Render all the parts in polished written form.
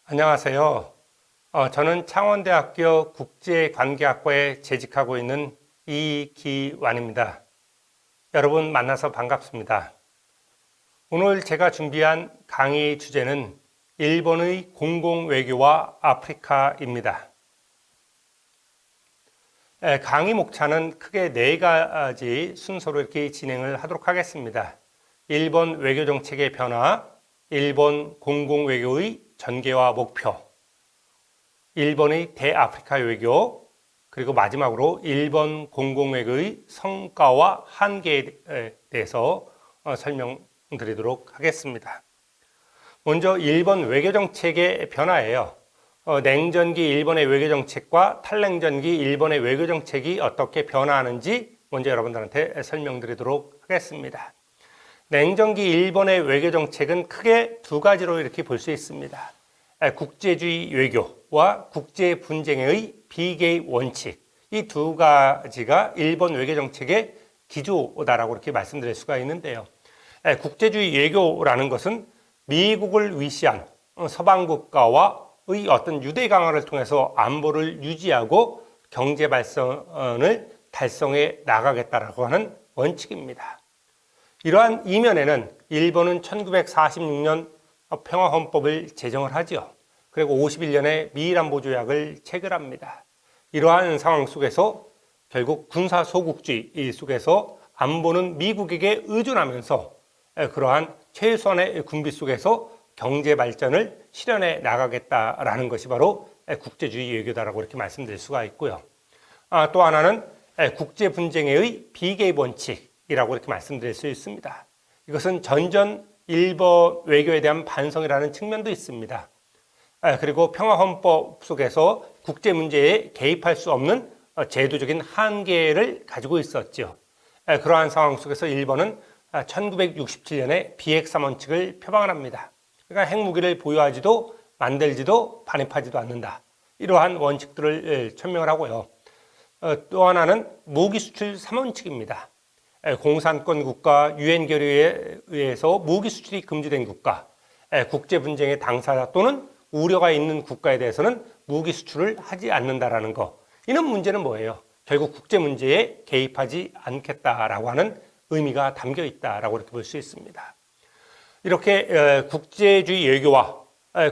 안녕하세요. 저는 창원대학교 국제관계학과에 재직하고 있는 이기완입니다. 여러분 만나서 반갑습니다. 오늘 제가 준비한 강의 주제는 일본의 공공외교와 아프리카입니다. 강의 목차는 크게 4가지 순서로 이렇게 진행을 하도록 하겠습니다. 일본 외교정책의 변화, 일본 공공외교의 전개와 목표, 일본의 대아프리카 외교, 그리고 마지막으로 일본 공공외교의 성과와 한계에 대해서 설명드리도록 하겠습니다. 먼저 일본 외교정책의 변화예요. 냉전기 일본의 외교정책과 탈냉전기 일본의 외교정책이 어떻게 변화하는지 먼저 여러분들한테 설명드리도록 하겠습니다. 냉전기 일본의 외교정책은 크게 2가지로 이렇게 볼 수 있습니다. 국제주의 외교와 국제분쟁의 비개입 원칙, 이 2가지가 일본 외교정책의 기조다라고 이렇게 말씀드릴 수가 있는데요. 국제주의 외교라는 것은 미국을 위시한 서방국가와의 어떤 유대 강화를 통해서 안보를 유지하고 경제 발전을 달성해 나가겠다라고 하는 원칙입니다. 이러한 이면에는 일본은 1946년 평화헌법을 제정을 하죠. 그리고 51년에 미일안보조약을 체결합니다. 이러한 상황 속에서 결국 군사소국주의 속에서 안보는 미국에게 의존하면서 그러한 최소한의 군비 속에서 경제 발전을 실현해 나가겠다라는 것이 바로 국제주의 외교다라고 이렇게 말씀드릴 수가 있고요. 또 하나는 국제 분쟁의 비개입 원칙이라고 이렇게 말씀드릴 수 있습니다. 이것은 전전 일본 외교에 대한 반성이라는 측면도 있습니다. 그리고 평화헌법 속에서 국제 문제에 개입할 수 없는 제도적인 한계를 가지고 있었죠. 그러한 상황 속에서 일본은 1967년에 비핵 3원칙을 표방을 합니다. 그러니까 핵무기를 보유하지도 만들지도 반입하지도 않는다. 이러한 원칙들을 천명을 하고요. 또 하나는 무기 수출 3원칙입니다. 공산권 국가, 유엔 결의에 의해서 무기 수출이 금지된 국가, 국제 분쟁의 당사자 또는 우려가 있는 국가에 대해서는 무기 수출을 하지 않는다라는 거. 이런 문제는 뭐예요? 결국 국제 문제에 개입하지 않겠다라고 하는 의미가 담겨 있다라고 이렇게 볼 수 있습니다. 이렇게 국제주의 외교와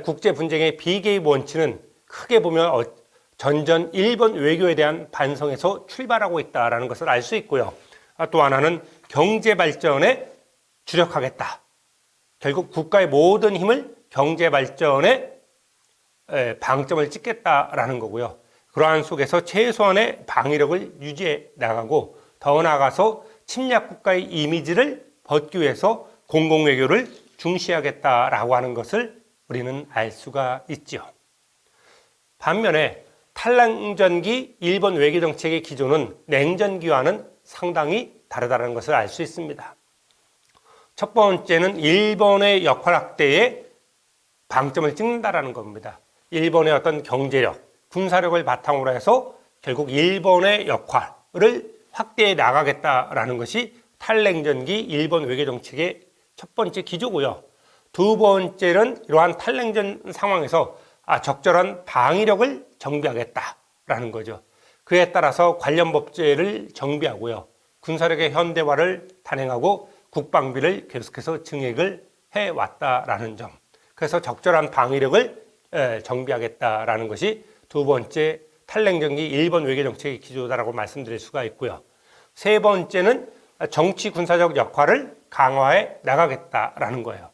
국제 분쟁의 비개입 원칙은 크게 보면 전전 일본 외교에 대한 반성에서 출발하고 있다라는 것을 알 수 있고요. 또 하나는 경제 발전에 주력하겠다. 결국 국가의 모든 힘을 경제 발전에 방점을 찍겠다라는 거고요. 그러한 속에서 최소한의 방위력을 유지해 나가고 더 나아가서 침략 국가의 이미지를 벗기 위해서 공공외교를 중시하겠다라고 하는 것을 우리는 알 수가 있죠. 반면에 탈냉전기 일본 외교정책의 기조는 냉전기와는 상당히 다르다는 것을 알 수 있습니다. 첫 번째는 일본의 역할 확대에 방점을 찍는다라는 겁니다. 일본의 어떤 경제력, 군사력을 바탕으로 해서 결국 일본의 역할을 확대해 나가겠다라는 것이 탈냉전기 일본 외교정책의 첫 번째 기조고요. 두 번째는 이러한 탈냉전 상황에서 적절한 방위력을 정비하겠다라는 거죠. 그에 따라서 관련 법제를 정비하고요. 군사력의 현대화를 단행하고 국방비를 계속해서 증액을 해왔다라는 점. 그래서 적절한 방위력을 정비하겠다라는 것이 두 번째 탈냉전기 일본 외교정책의 기조다라고 말씀드릴 수가 있고요. 세 번째는 정치 군사적 역할을 강화해 나가겠다라는 거예요.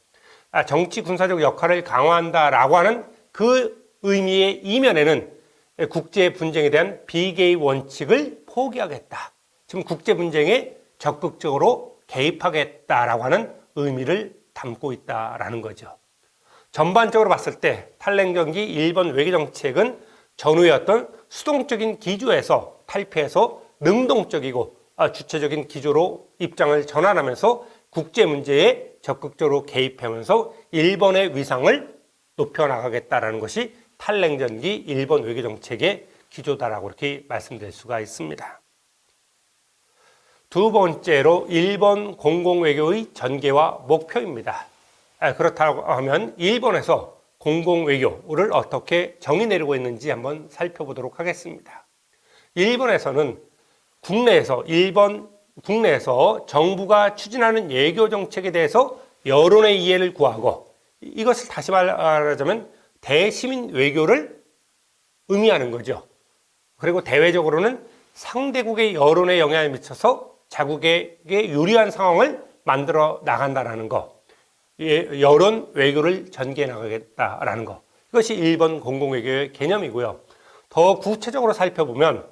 정치 군사적 역할을 강화한다라고 하는 그 의미의 이면에는 국제 분쟁에 대한 비개입 원칙을 포기하겠다. 지금 국제 분쟁에 적극적으로 개입하겠다라고 하는 의미를 담고 있다라는 거죠. 전반적으로 봤을 때 탈냉전기 일본 외교정책은 전후의 어떤 수동적인 기조에서 탈피해서 능동적이고 주체적인 기조로 입장을 전환하면서 국제 문제에 적극적으로 개입하면서 일본의 위상을 높여나가겠다라는 것이 탈냉전기 일본 외교정책의 기조다라고 이렇게 말씀드릴 수가 있습니다. 두 번째로 일본 공공외교의 전개와 목표입니다. 그렇다고 하면 일본에서 공공외교를 어떻게 정의 내리고 있는지 한번 살펴보도록 하겠습니다. 일본에서는 국내에서 정부가 추진하는 외교 정책에 대해서 여론의 이해를 구하고, 이것을 다시 말하자면 대시민 외교를 의미하는 거죠. 그리고 대외적으로는 상대국의 여론에 영향을 미쳐서 자국에게 유리한 상황을 만들어 나간다라는 거, 여론 외교를 전개해 나가겠다라는 거, 이것이 일본 공공외교의 개념이고요. 더 구체적으로 살펴보면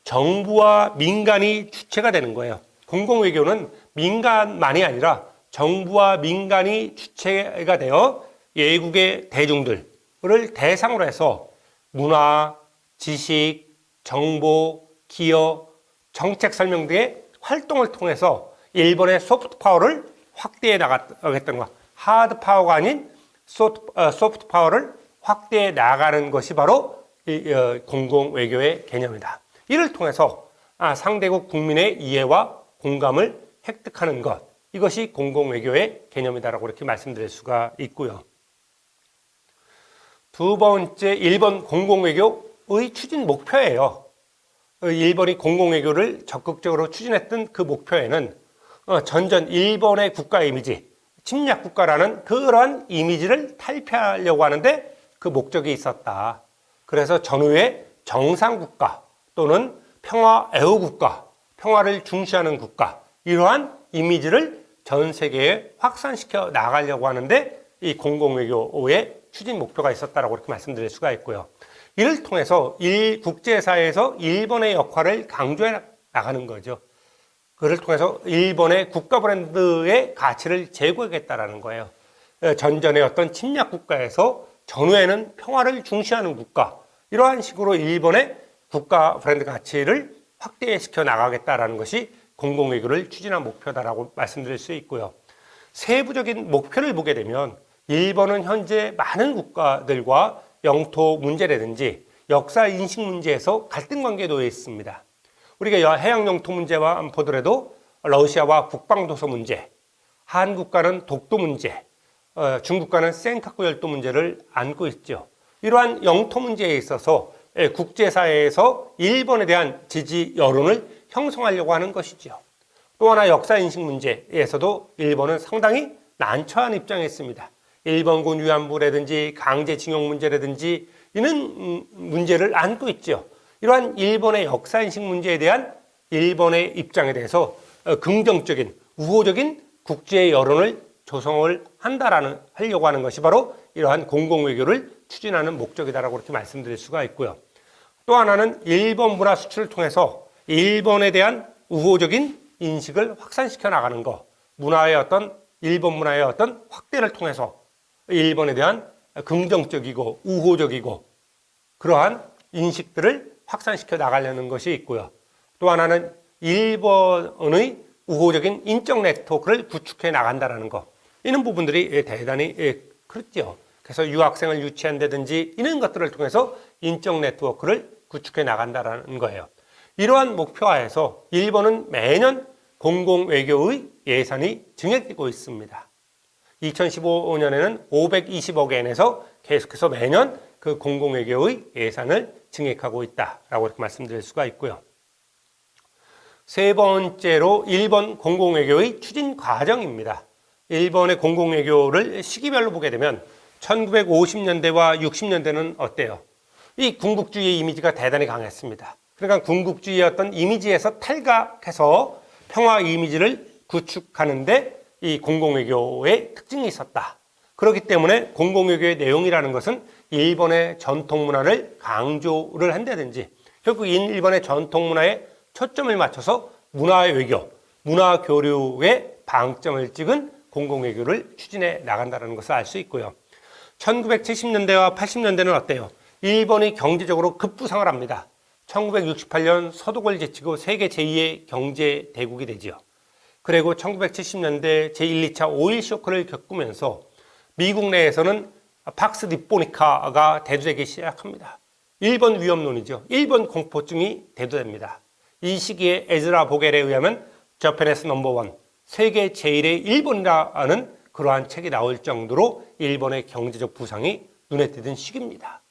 정부와 민간이 주체가 되는 거예요. 공공외교는 민간만이 아니라 정부와 민간이 주체가 되어 외국의 대중들을 대상으로 해서 문화, 지식, 정보, 기업, 정책 설명 등의 활동을 통해서 일본의 소프트 파워를 확대해 나가겠다는 것, 하드 파워가 아닌 소프트 파워를 확대해 나가는 것이 바로 공공외교의 개념이다. 이를 통해서 상대국 국민의 이해와 공감을 획득하는 것, 이것이 공공외교의 개념이다라고 이렇게 말씀드릴 수가 있고요. 두 번째, 일본 공공외교의 추진 목표예요. 일본이 공공외교를 적극적으로 추진했던 그 목표에는 전전 일본의 국가 이미지, 침략국가라는 그러한 이미지를 탈피하려고 하는데 그 목적이 있었다. 그래서 전후의 정상국가 또는 평화 애호국가, 평화를 중시하는 국가, 이러한 이미지를 전 세계에 확산시켜 나가려고 하는데 이 공공외교의 추진 목표가 있었다라고 이렇게 말씀드릴 수가 있고요. 이를 통해서 국제사회에서 일본의 역할을 강조해 나가는 거죠. 그를 통해서 일본의 국가 브랜드의 가치를 제고하겠다라는 거예요. 전전의 어떤 침략 국가에서 전후에는 평화를 중시하는 국가, 이러한 식으로 일본의 국가 브랜드 가치를 확대시켜 나가겠다라는 것이 공공외교를 추진한 목표다라고 말씀드릴 수 있고요. 세부적인 목표를 보게 되면 일본은 현재 많은 국가들과 영토 문제라든지 역사 인식 문제에서 갈등 관계에 놓여 있습니다. 우리가 해양 영토 문제와 보더라도 러시아와 국방도서 문제, 한국과는 독도 문제, 중국과는 센카쿠 열도 문제를 안고 있죠. 이러한 영토 문제에 있어서 국제사회에서 일본에 대한 지지 여론을 형성하려고 하는 것이죠. 또 하나 역사 인식 문제에서도 일본은 상당히 난처한 입장에 있습니다. 일본군 위안부라든지 강제징용 문제라든지 이런 문제를 안고 있죠. 이러한 일본의 역사 인식 문제에 대한 일본의 입장에 대해서 긍정적인, 우호적인 국제 여론을 조성을 하려고 하는 것이 바로 이러한 공공외교를 추진하는 목적이다라고 이렇게 말씀드릴 수가 있고요. 또 하나는 일본 문화 수출을 통해서 일본에 대한 우호적인 인식을 확산시켜 나가는 것, 일본 문화의 어떤 확대를 통해서 일본에 대한 긍정적이고 우호적이고 그러한 인식들을 확산시켜 나가려는 것이 있고요. 또 하나는 일본의 우호적인 인적 네트워크를 구축해 나간다는 것. 이런 부분들이 대단히 그렇죠. 그래서 유학생을 유치한다든지 이런 것들을 통해서 인적 네트워크를 구축해 나간다는 거예요. 이러한 목표하에서 일본은 매년 공공외교의 예산이 증액되고 있습니다. 2015년에는 520억 엔에서 계속해서 매년 그 공공외교의 예산을 증액하고 있다라고 이렇게 말씀드릴 수가 있고요. 세 번째로 일본 공공외교의 추진 과정입니다. 일본의 공공외교를 시기별로 보게 되면 1950년대와 60년대는 어때요? 이 군국주의 이미지가 대단히 강했습니다. 그러니까 군국주의의 어떤 이미지에서 탈각해서 평화 이미지를 구축하는데 이 공공외교의 특징이 있었다. 그렇기 때문에 공공외교의 내용이라는 것은 일본의 전통문화를 강조를 한다든지 결국 일본의 전통문화에 초점을 맞춰서 문화의 외교, 문화 교류에 방점을 찍은 공공외교를 추진해 나간다는 것을 알 수 있고요. 1970년대와 80년대는 어때요? 일본이 경제적으로 급부상을 합니다. 1968년 서독을 제치고 세계 제2의 경제 대국이 되지요. 그리고 1970년대 제1, 2차 오일 쇼크를 겪으면서 미국 내에서는 팍스 니포니카가 대두되기 시작합니다. 일본 위험론이죠. 일본 공포증이 대두됩니다. 이 시기에 에즈라 보겔에 의하면 저펜에스 넘버원, 세계 제1의 일본이라는 그러한 책이 나올 정도로 일본의 경제적 부상이 눈에 띄던 시기입니다.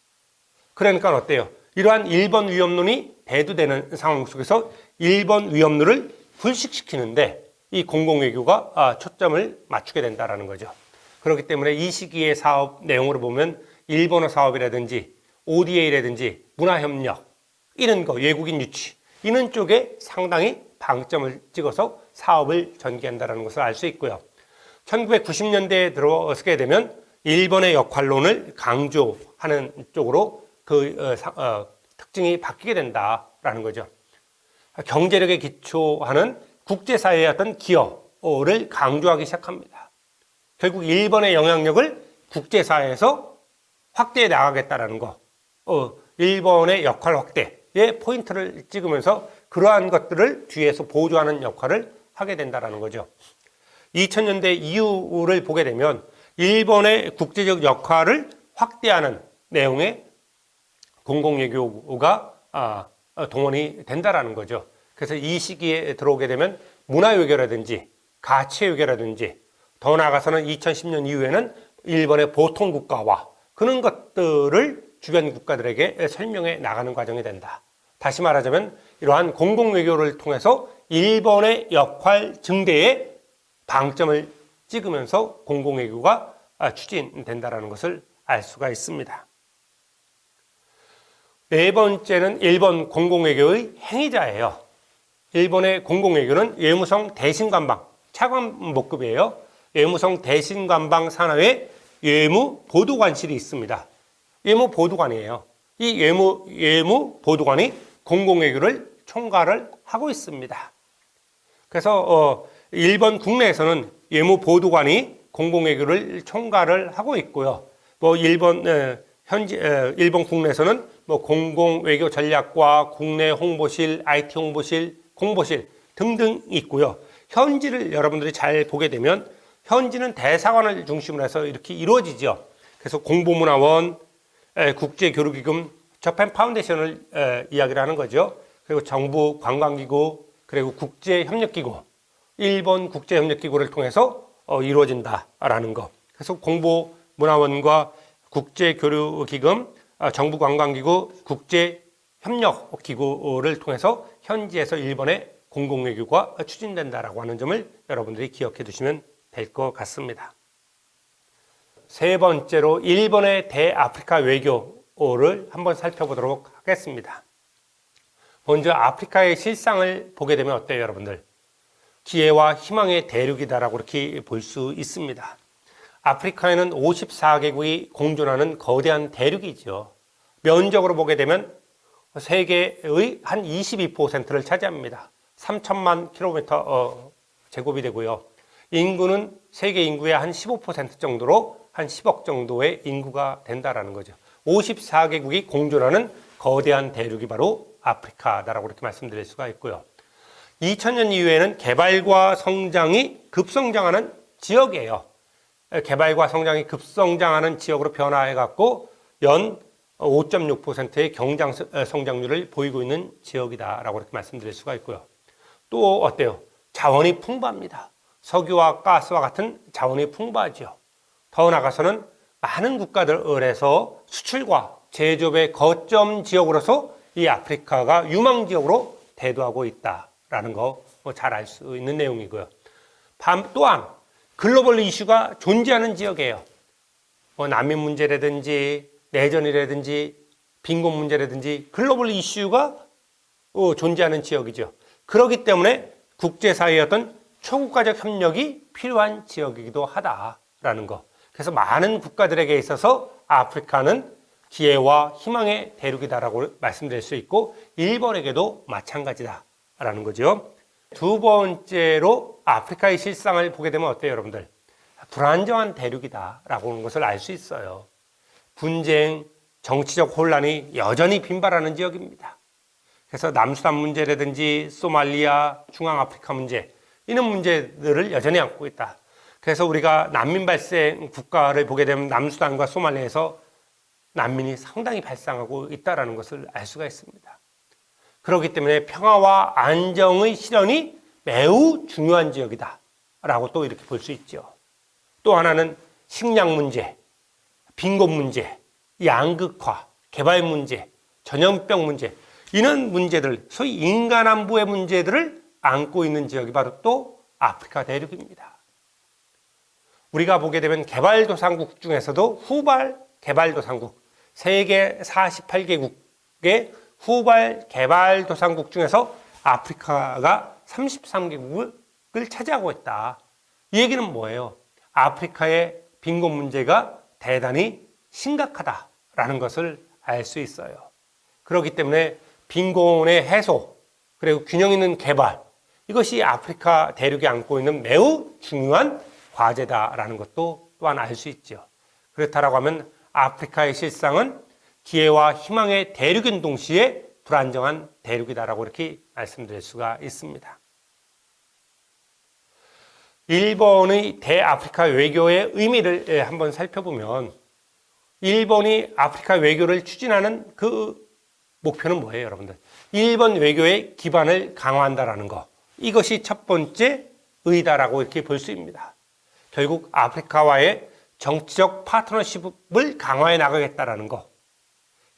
그러니까 어때요? 이러한 일본 위협론이 대두되는 상황 속에서 일본 위협론을 불식시키는데 이 공공외교가 초점을 맞추게 된다는 거죠. 그렇기 때문에 이 시기의 사업 내용으로 보면 일본어 사업이라든지 ODA라든지 문화협력 이런 거, 외국인 유치 이런 쪽에 상당히 방점을 찍어서 사업을 전개한다는 것을 알 수 있고요. 1990년대에 들어서게 되면 일본의 역할론을 강조하는 쪽으로 특징이 바뀌게 된다라는 거죠. 경제력에 기초하는 국제사회의 어떤 기여를 강조하기 시작합니다. 결국 일본의 영향력을 국제사회에서 확대해 나가겠다라는 거, 일본의 역할 확대에 포인트를 찍으면서 그러한 것들을 뒤에서 보조하는 역할을 하게 된다는 거죠. 2000년대 이후를 보게 되면 일본의 국제적 역할을 확대하는 내용의 공공외교가 동원이 된다는 거죠. 그래서 이 시기에 들어오게 되면 문화외교라든지 가치외교라든지 더 나아가서는 2010년 이후에는 일본의 보통국가와 그런 것들을 주변 국가들에게 설명해 나가는 과정이 된다. 다시 말하자면 이러한 공공외교를 통해서 일본의 역할 증대에 방점을 찍으면서 공공외교가 추진된다는 것을 알 수가 있습니다. 네 번째는 일본 공공외교의 행위자예요. 일본의 공공외교는 외무성 대신관방, 차관목급이에요. 외무성 대신관방 산하에 외무보도관실이 있습니다. 외무보도관이에요. 이 외무보도관이 공공외교를 총괄을 하고 있습니다. 그래서 일본 국내에서는 외무보도관이 공공외교를 총괄을 하고 있고요. 일본 국내에서는 공공외교 전략과 국내 홍보실, IT 홍보실, 공보실 등등 있고요. 현지를 여러분들이 잘 보게 되면 현지는 대사관을 중심으로 해서 이렇게 이루어지죠. 그래서 공보문화원, 국제교류기금, 저펜 파운데이션을 이야기를 하는 거죠. 그리고 정부 관광기구, 그리고 국제협력기구, 일본 국제협력기구를 통해서 이루어진다라는 거. 그래서 공보문화원과 국제교류기금, 정부관광기구, 국제협력기구를 통해서 현지에서 일본의 공공외교가 추진된다라고 하는 점을 여러분들이 기억해 두시면 될 것 같습니다. 세 번째로 일본의 대아프리카 외교를 한번 살펴보도록 하겠습니다. 먼저 아프리카의 실상을 보게 되면 어때요, 여러분들? 기회와 희망의 대륙이다라고 이렇게 볼 수 있습니다. 아프리카에는 54개국이 공존하는 거대한 대륙이죠. 면적으로 보게 되면 세계의 한 22%를 차지합니다. 3천만 킬로미터 제곱이 되고요. 인구는 세계 인구의 한 15% 정도로 한 10억 정도의 인구가 된다라는 거죠. 54개국이 공존하는 거대한 대륙이 바로 아프리카다라고 이렇게 말씀드릴 수가 있고요. 2000년 이후에는 개발과 성장이 급성장하는 지역이에요. 개발과 성장이 급성장하는 지역으로 변화해갖고 연 5.6%의 경장 성장률을 보이고 있는 지역이다라고 이렇게 말씀드릴 수가 있고요. 또 어때요? 자원이 풍부합니다. 석유와 가스와 같은 자원이 풍부하죠. 더 나아가서는 많은 국가들에서 수출과 제조업의 거점 지역으로서 이 아프리카가 유망 지역으로 대두하고 있다라는 거 잘 알 수 있는 내용이고요. 또한 글로벌 이슈가 존재하는 지역이에요. 난민 문제라든지 내전이라든지 빈곤 문제라든지 글로벌 이슈가 존재하는 지역이죠. 그렇기 때문에 국제사회의 어떤 초국가적 협력이 필요한 지역이기도 하다라는 거. 그래서 많은 국가들에게 있어서 아프리카는 기회와 희망의 대륙이다라고 말씀드릴 수 있고 일본에게도 마찬가지다라는 거죠. 두 번째로 아프리카의 실상을 보게 되면 어때요, 여러분들? 불안정한 대륙이다라고 하는 것을 알 수 있어요. 분쟁, 정치적 혼란이 여전히 빈발하는 지역입니다. 그래서 남수단 문제라든지 소말리아, 중앙아프리카 문제 이런 문제들을 여전히 안고 있다. 그래서 우리가 난민 발생 국가를 보게 되면 남수단과 소말리아에서 난민이 상당히 발생하고 있다는 것을 알 수가 있습니다. 그렇기 때문에 평화와 안정의 실현이 매우 중요한 지역이다 라고 또 이렇게 볼 수 있죠. 또 하나는 식량 문제, 빈곤 문제 양극화, 개발 문제, 전염병 문제, 이런 문제들, 소위 인간 안보의 문제들을 안고 있는 지역이 바로 또 아프리카 대륙입니다. 우리가 보게 되면 개발도상국 중에서도 후발 개발도상국, 세계 48개국의 후발 개발도상국 중에서 아프리카가 33개국을 차지하고 있다. 이 얘기는 뭐예요? 아프리카의 빈곤 문제가 대단히 심각하다라는 것을 알 수 있어요. 그렇기 때문에 빈곤의 해소, 그리고 균형 있는 개발, 이것이 아프리카 대륙이 안고 있는 매우 중요한 과제다라는 것도 또한 알 수 있죠. 그렇다라고 하면 아프리카의 실상은 기회와 희망의 대륙인 동시에 불안정한 대륙이다라고 이렇게 말씀드릴 수가 있습니다. 일본의 대아프리카 외교의 의미를 한번 살펴보면 일본이 아프리카 외교를 추진하는 그 목표는 뭐예요, 여러분들? 일본 외교의 기반을 강화한다라는 거. 이것이 첫 번째 의다라고 이렇게 볼 수 있습니다. 결국 아프리카와의 정치적 파트너십을 강화해 나가겠다라는 거.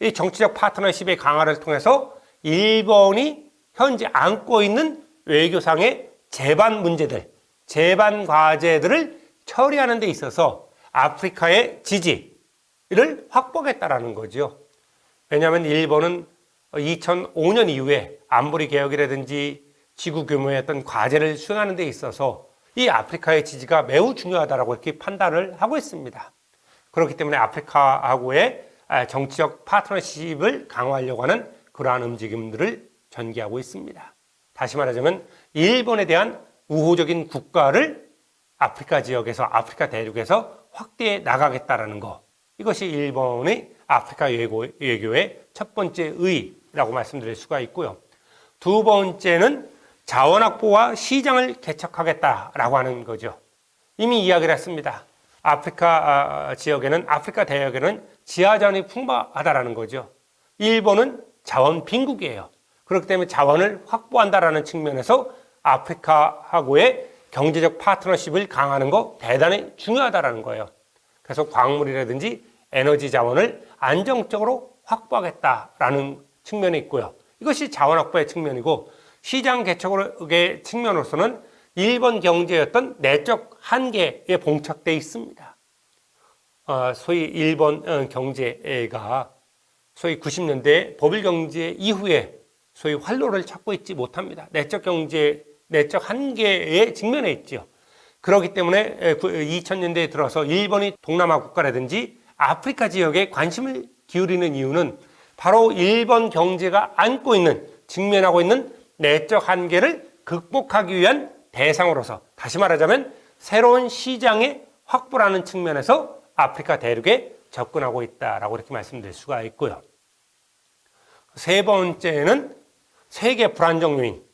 이 정치적 파트너십의 강화를 통해서 일본이 현재 안고 있는 외교상의 제반 문제들, 제반 과제들을 처리하는 데 있어서 아프리카의 지지를 확보하겠다라는 거죠. 왜냐하면 일본은 2005년 이후에 안보리 개혁이라든지 지구 규모의 어떤 과제를 수행하는 데 있어서 이 아프리카의 지지가 매우 중요하다고 이렇게 판단을 하고 있습니다. 그렇기 때문에 아프리카하고의 정치적 파트너십을 강화하려고 하는 그러한 움직임들을 전개하고 있습니다. 다시 말하자면 일본에 대한 우호적인 국가를 아프리카 지역에서, 아프리카 대륙에서 확대해 나가겠다라는 거. 이것이 일본의 아프리카 외교의 첫 번째 의의라고 말씀드릴 수가 있고요. 두 번째는 자원 확보와 시장을 개척하겠다라고 하는 거죠. 이미 이야기를 했습니다. 아프리카 지역에는, 아프리카 대륙에는 지하자원이 풍부하다라는 거죠. 일본은 자원 빈국이에요. 그렇기 때문에 자원을 확보한다라는 측면에서 아프리카하고의 경제적 파트너십을 강화하는 거 대단히 중요하다라는 거예요. 그래서 광물이라든지 에너지 자원을 안정적으로 확보하겠다라는 측면이 있고요. 이것이 자원 확보의 측면이고, 시장 개척의 측면으로서는 일본 경제의 어떤 내적 한계에 봉착되어 있습니다. 소위 일본 경제가 소위 90년대 버블 경제 이후에 소위 활로를 찾고 있지 못합니다. 내적 경제, 내적 한계에 직면해 있죠. 그렇기 때문에 2000년대에 들어서 일본이 동남아 국가라든지 아프리카 지역에 관심을 기울이는 이유는 바로 일본 경제가 안고 있는, 직면하고 있는 내적 한계를 극복하기 위한 대상으로서, 다시 말하자면 새로운 시장의 확보라는 측면에서 아프리카 대륙에 접근하고 있다라고 이렇게 말씀드릴 수가 있고요. 세 번째는 세계 불안정 요인.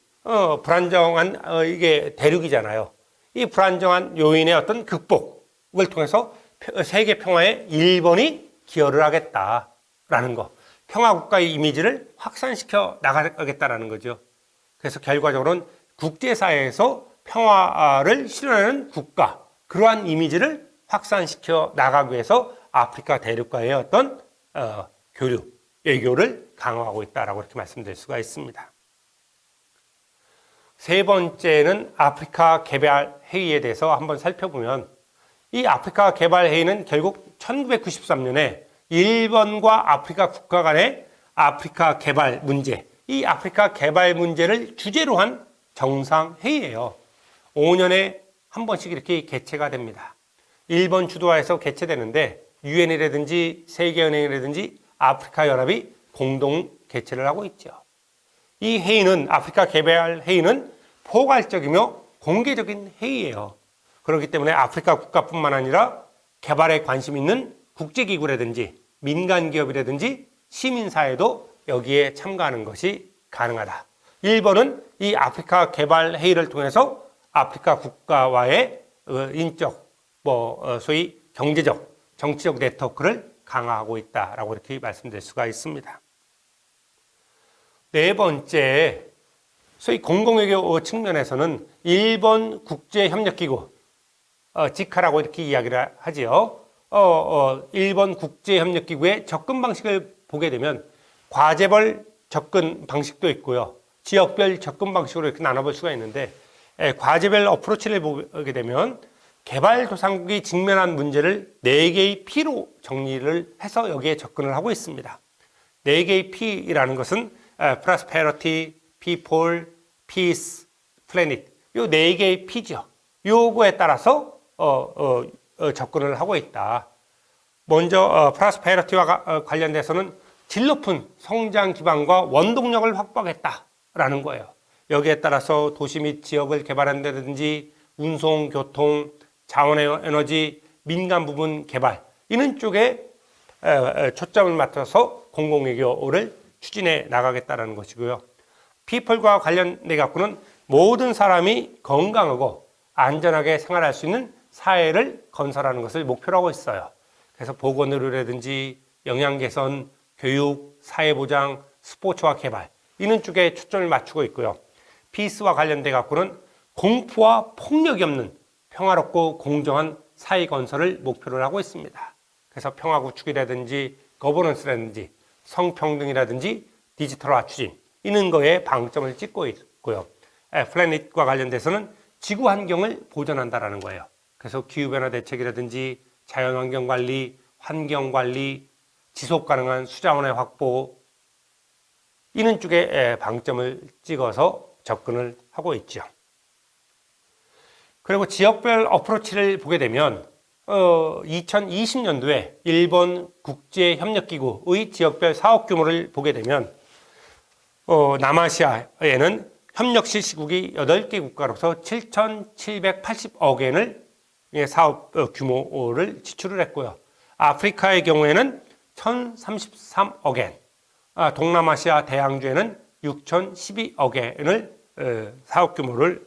불안정한 이게 대륙이잖아요. 이 불안정한 요인의 어떤 극복을 통해서 세계 평화에 일본이 기여를 하겠다라는 거. 평화국가의 이미지를 확산시켜 나가겠다라는 거죠. 그래서 결과적으로는 국제사회에서 평화를 실현하는 국가, 그러한 이미지를 확산시켜 나가기 위해서 아프리카 대륙과의 어떤 교류, 외교를 강화하고 있다라고 이렇게 말씀드릴 수가 있습니다. 세 번째는 아프리카 개발 회의에 대해서 한번 살펴보면, 이 아프리카 개발 회의는 결국 1993년에 일본과 아프리카 국가 간의 아프리카 개발 문제, 이 아프리카 개발 문제를 주제로 한 정상회의예요. 5년에 한 번씩 이렇게 개최가 됩니다. 일본 주도하에서 개최되는데 유엔이라든지 세계은행이라든지 아프리카 연합이 공동 개최를 하고 있죠. 이 회의는, 아프리카 개발 회의는 포괄적이며 공개적인 회의예요. 그렇기 때문에 아프리카 국가뿐만 아니라 개발에 관심 있는 국제기구라든지 민간기업이라든지 시민사회도 여기에 참가하는 것이 가능하다. 일본은 이 아프리카 개발 회의를 통해서 아프리카 국가와의 인적, 소위 경제적, 정치적 네트워크를 강화하고 있다라고 이렇게 말씀드릴 수가 있습니다. 네 번째, 소위 공공외교 측면에서는 일본 국제협력기구, 지카라고 이렇게 이야기를 하지요. 일본 국제협력기구의 접근 방식을 보게 되면 과제별 접근 방식도 있고요. 지역별 접근 방식으로 이렇게 나눠볼 수가 있는데, 과제별 어프로치를 보게 되면 개발도상국이 직면한 문제를 4개의 P로 정리를 해서 여기에 접근을 하고 있습니다. 4개의 P라는 것은 Prosperity, People, Peace, Planet. 이 4개의 P죠. 요거에 따라서 접근을 하고 있다. 먼저 Prosperity와 관련돼서는 질 높은 성장 기반과 원동력을 확보하겠다라는 거예요. 여기에 따라서 도시 및 지역을 개발한다든지 운송, 교통, 자원에너지, 민간 부분 개발 이런 쪽에 초점을 맞춰서 공공외교를 추진해 나가겠다는 것이고요. 피플과 관련돼 갖고는 모든 사람이 건강하고 안전하게 생활할 수 있는 사회를 건설하는 것을 목표로 하고 있어요. 그래서 보건의료라든지 영양 개선, 교육, 사회보장, 스포츠와 개발 이런 쪽에 초점을 맞추고 있고요. 피스와 관련돼 갖고는 공포와 폭력이 없는 평화롭고 공정한 사회 건설을 목표로 하고 있습니다. 그래서 평화 구축이라든지 거버넌스라든지 성평등이라든지 디지털화 추진 이런 거에 방점을 찍고 있고요. 플래닛과 관련돼서는 지구 환경을 보존한다라는 거예요. 그래서 기후변화 대책이라든지 자연환경 관리, 환경 관리, 지속 가능한 수자원의 확보 이런 쪽에 방점을 찍어서 접근을 하고 있죠. 그리고 지역별 어프로치를 보게 되면 2020년도에 일본 국제협력기구의 지역별 사업 규모를 보게 되면 남아시아에는 협력 실시국이 8개 국가로서 7,780억 엔을 사업 규모를 지출을 했고요. 아프리카의 경우에는 1,033억 엔, 동남아시아 대양주에는 6,012억 엔을 사업 규모를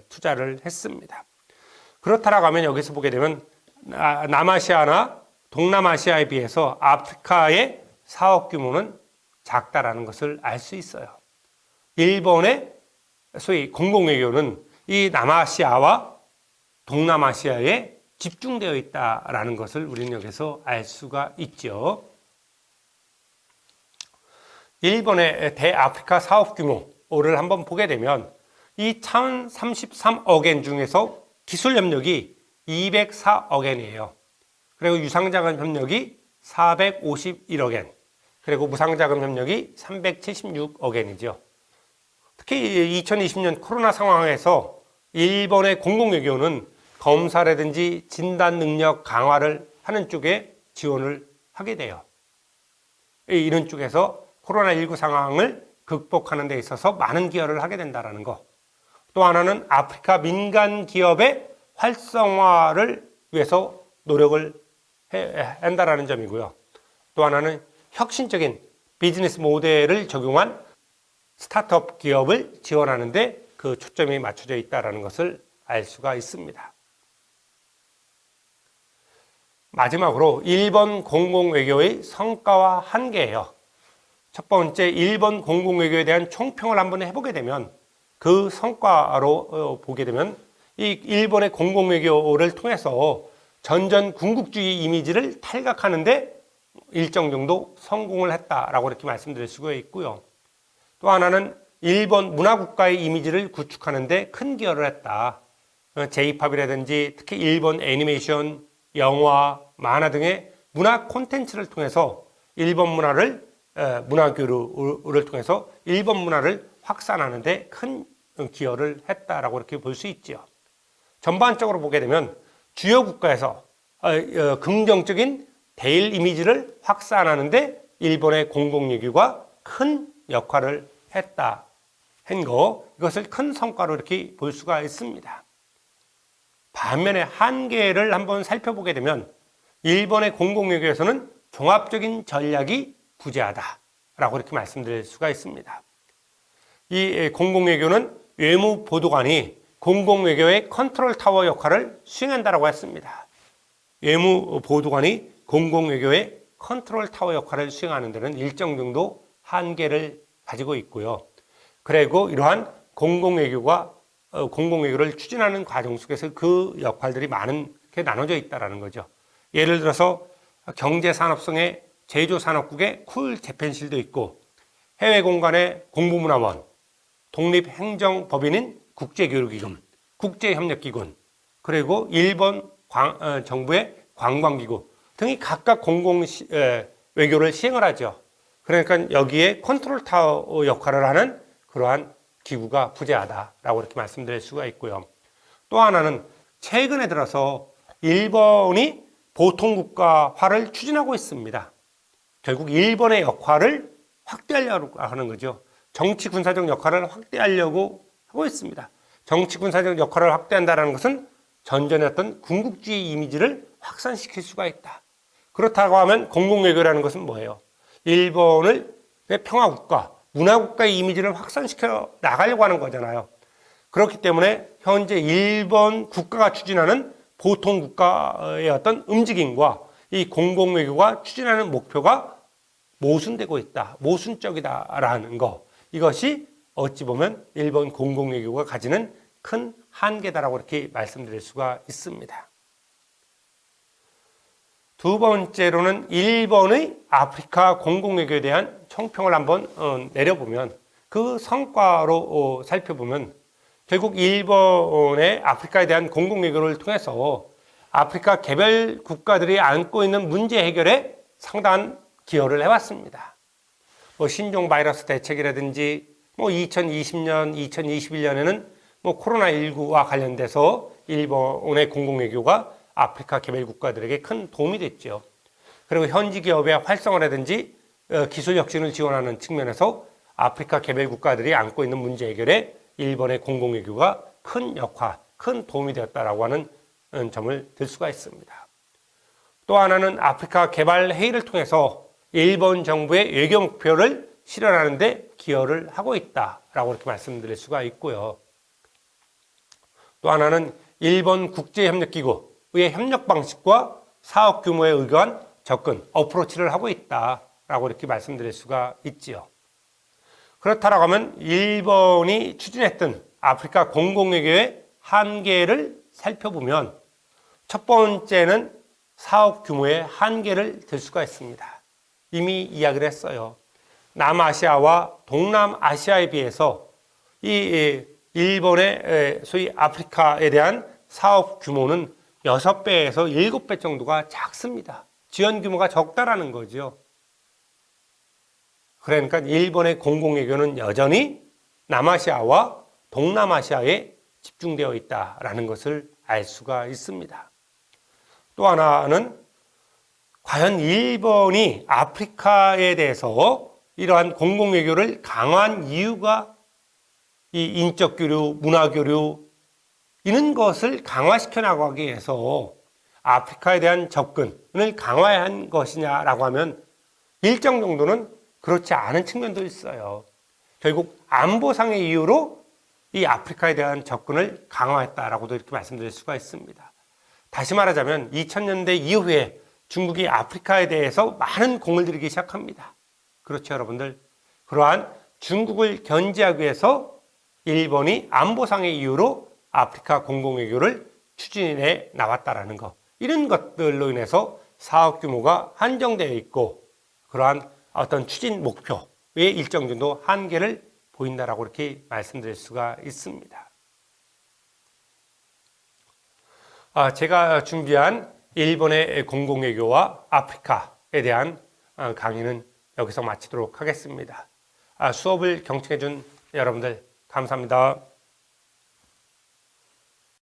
투자를 했습니다. 그렇다라고 하면 여기서 보게 되면 남아시아나 동남아시아에 비해서 아프리카의 사업 규모는 작다라는 것을 알 수 있어요. 일본의 소위 공공외교는 이 남아시아와 동남아시아에 집중되어 있다라는 것을 우리는 여기서 알 수가 있죠. 일본의 대아프리카 사업 규모를 한번 보게 되면 이 1,033억 엔 중에서 기술 협력이 204억 엔이에요. 그리고 유상자금 협력이 451억 엔, 그리고 무상자금 협력이 376억 엔이죠. 특히 2020년 코로나 상황에서 일본의 공공외교는 검사라든지 진단 능력 강화를 하는 쪽에 지원을 하게 돼요. 이런 쪽에서 코로나19 상황을 극복하는 데 있어서 많은 기여를 하게 된다는 거. 또 하나는 아프리카 민간 기업의 활성화를 위해서 노력을 한다는 점이고요. 또 하나는 혁신적인 비즈니스 모델을 적용한 스타트업 기업을 지원하는 데 그 초점이 맞춰져 있다는 것을 알 수가 있습니다. 마지막으로 일본 공공외교의 성과와 한계예요. 첫 번째, 일본 공공외교에 대한 총평을 한번 해보게 되면 그 성과로 보게 되면 이 일본의 공공외교를 통해서 전전 군국주의 이미지를 탈각하는데 일정 정도 성공을 했다라고 이렇게 말씀드릴 수가 있고요. 또 하나는 일본 문화국가의 이미지를 구축하는데 큰 기여를 했다. J-팝이라든지 특히 일본 애니메이션, 영화, 만화 등의 문화 콘텐츠를 통해서 일본 문화를 문화교류를 통해서 일본 문화를 확산하는 데 큰 기여를 했다라고 이렇게 볼 수 있죠. 전반적으로 보게 되면 주요 국가에서 긍정적인 대일 이미지를 확산하는 데 일본의 공공외교가 큰 역할을 했다 한 거, 이것을 큰 성과로 이렇게 볼 수가 있습니다. 반면에 한계를 한번 살펴보게 되면 일본의 공공외교에서는 종합적인 전략이 부재하다라고 이렇게 말씀드릴 수가 있습니다. 이 공공외교는 외무보도관이 공공외교의 컨트롤 타워 역할을 수행한다고 했습니다. 외무보도관이 공공외교의 컨트롤 타워 역할을 수행하는 데는 일정 정도 한계를 가지고 있고요. 그리고 이러한 공공외교를 추진하는 과정 속에서 그 역할들이 많게 나눠져 있다는 거죠. 예를 들어서 경제산업성의 제조산업국의 쿨재팬실도 있고, 해외 공간의 공부문화원, 독립행정법인인 국제교류기금, 국제협력기금, 그리고 일본 정부의 관광기구 등이 각각 외교를 시행을 하죠. 그러니까 여기에 컨트롤 타워 역할을 하는 그러한 기구가 부재하다라고 이렇게 말씀드릴 수가 있고요. 또 하나는 최근에 들어서 일본이 보통국가화를 추진하고 있습니다. 결국 일본의 역할을 확대하려고 하는 거죠. 정치 군사적 역할을 확대하려고 하고 있습니다. 정치 군사적 역할을 확대한다는 것은 전전의 어떤 군국주의 이미지를 확산시킬 수가 있다. 그렇다고 하면 공공외교라는 것은 뭐예요? 일본을 평화국가, 문화국가의 이미지를 확산시켜 나가려고 하는 거잖아요. 그렇기 때문에 현재 일본 국가가 추진하는 보통국가의 어떤 움직임과 이 공공외교가 추진하는 목표가 모순되고 있다, 모순적이다라는 거, 이것이 어찌 보면 일본 공공외교가 가지는 큰 한계다라고 이렇게 말씀드릴 수가 있습니다. 두 번째로는 일본의 아프리카 공공외교에 대한 총평을 한번 내려보면, 그 성과로 살펴보면 결국 일본의 아프리카에 대한 공공외교를 통해서 아프리카 개별 국가들이 안고 있는 문제 해결에 상당한 기여를 해왔습니다. 신종 바이러스 대책이라든지 2020년, 2021년에는 코로나19와 관련돼서 일본의 공공외교가 아프리카 개별 국가들에게 큰 도움이 됐죠. 그리고 현지 기업의 활성화라든지 기술 혁신을 지원하는 측면에서 아프리카 개별 국가들이 안고 있는 문제 해결에 일본의 공공외교가 큰 역할, 큰 도움이 되었다라고 하는 점을 들 수가 있습니다. 또 하나는 아프리카 개발 회의를 통해서 일본 정부의 외교 목표를 실현하는 데 기여를 하고 있다라고 이렇게 말씀드릴 수가 있고요. 또 하나는 일본 국제협력기구의 협력 방식과 사업 규모에 의거한 접근, 어프로치를 하고 있다라고 이렇게 말씀드릴 수가 있지요. 그렇다라고 하면 일본이 추진했던 아프리카 공공외교의 한계를 살펴보면 첫 번째는 사업 규모의 한계를 들 수가 있습니다. 이미 이야기를 했어요. 남아시아와 동남아시아에 비해서 이 일본의 소위 아프리카에 대한 사업 규모는 6배에서 7배 정도가 작습니다. 지원 규모가 적다라는 거죠. 그러니까 일본의 공공외교는 여전히 남아시아와 동남아시아에 집중되어 있다라는 것을 알 수가 있습니다. 또 하나는 과연 일본이 아프리카에 대해서 이러한 공공외교를 강화한 이유가 이 인적 교류, 문화 교류 이런 것을 강화시켜 나가기 위해서 아프리카에 대한 접근을 강화한 것이냐라고 하면 일정 정도는 그렇지 않은 측면도 있어요. 결국 안보상의 이유로 이 아프리카에 대한 접근을 강화했다라고도 이렇게 말씀드릴 수가 있습니다. 다시 말하자면 2000년대 이후에 중국이 아프리카에 대해서 많은 공을 들이기 시작합니다. 그렇죠, 여러분들. 그러한 중국을 견제하기 위해서 일본이 안보상의 이유로 아프리카 공공외교를 추진해 나왔다라는 것. 이런 것들로 인해서 사업 규모가 한정되어 있고 그러한 어떤 추진 목표에 일정 정도 한계를 보인다라고 이렇게 말씀드릴 수가 있습니다. 제가 준비한 일본의 공공외교와 아프리카에 대한 강의는 여기서 마치도록 하겠습니다. 수업을 경청해 준 여러분들 감사합니다.